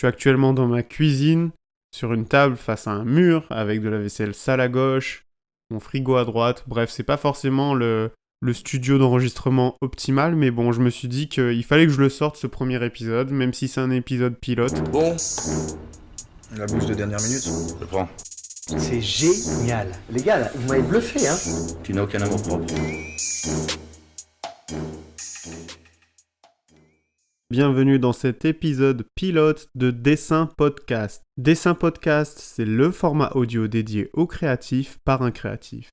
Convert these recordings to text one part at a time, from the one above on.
suis actuellement dans ma cuisine, sur une table face à un mur, avec de la vaisselle sale à gauche, mon frigo à droite. Bref, c'est pas forcément le studio d'enregistrement optimal, mais bon, je me suis dit qu'il fallait que je le sorte ce premier épisode, même si c'est un épisode pilote. Bon, la bouse de dernière minute. Je prends. C'est génial. Les gars, là, vous m'avez bluffé, hein. Tu n'as aucun amour propre. Bienvenue dans cet épisode pilote de Dessin Podcast. Dessin Podcast, c'est le format audio dédié aux créatifs par un créatif.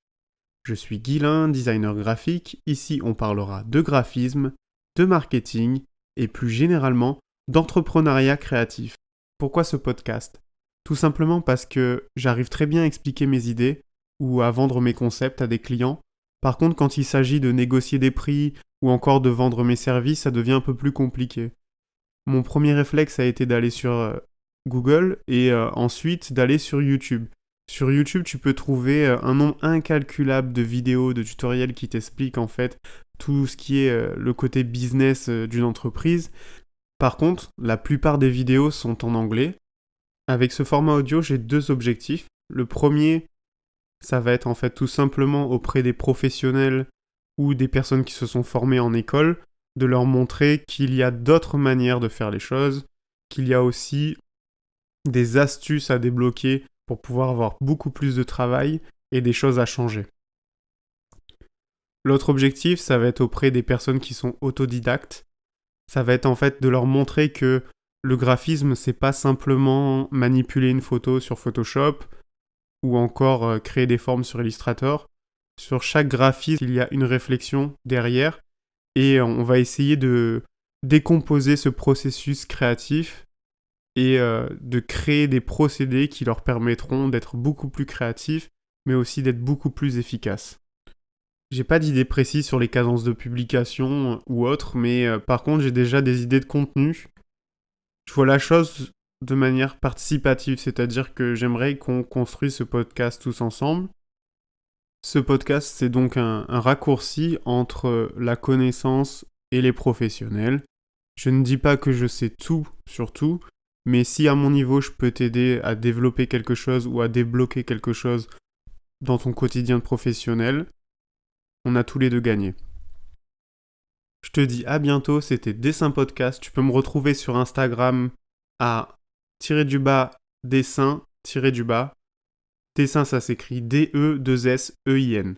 Je suis Guilain, designer graphique. Ici, on parlera de graphisme, de marketing et plus généralement d'entrepreneuriat créatif. Pourquoi ce podcast ? Tout simplement parce que j'arrive très bien à expliquer mes idées ou à vendre mes concepts à des clients. Par contre, quand il s'agit de négocier des prix ou encore de vendre mes services, ça devient un peu plus compliqué. Mon premier réflexe a été d'aller sur Google et ensuite d'aller sur YouTube. Sur YouTube, tu peux trouver un nombre incalculable de vidéos, de tutoriels qui t'expliquent en fait tout ce qui est le côté business d'une entreprise. Par contre, la plupart des vidéos sont en anglais. Avec ce format audio, j'ai deux objectifs. Le premier, ça va être en fait tout simplement auprès des professionnels ou des personnes qui se sont formées en école, de leur montrer qu'il y a d'autres manières de faire les choses, qu'il y a aussi des astuces à débloquer pour pouvoir avoir beaucoup plus de travail et des choses à changer. L'autre objectif, ça va être auprès des personnes qui sont autodidactes. Ça va être en fait de leur montrer que le graphisme, c'est pas simplement manipuler une photo sur Photoshop ou encore créer des formes sur Illustrator. Sur chaque graphisme, il y a une réflexion derrière et on va essayer de décomposer ce processus créatif et de créer des procédés qui leur permettront d'être beaucoup plus créatifs, mais aussi d'être beaucoup plus efficaces. J'ai pas d'idée précise sur les cadences de publication ou autres, mais par contre j'ai déjà des idées de contenu. Je vois la chose de manière participative, c'est-à-dire que j'aimerais qu'on construise ce podcast tous ensemble. Ce podcast, c'est donc un raccourci entre la connaissance et les professionnels. Je ne dis pas que je sais tout sur tout, mais si à mon niveau je peux t'aider à développer quelque chose ou à débloquer quelque chose dans ton quotidien de professionnel, on a tous les deux gagné. Je te dis à bientôt, c'était Dessin Podcast. Tu peux me retrouver sur Instagram à _dessin_. Dessin, ça s'écrit D-E-2-S-E-I-N.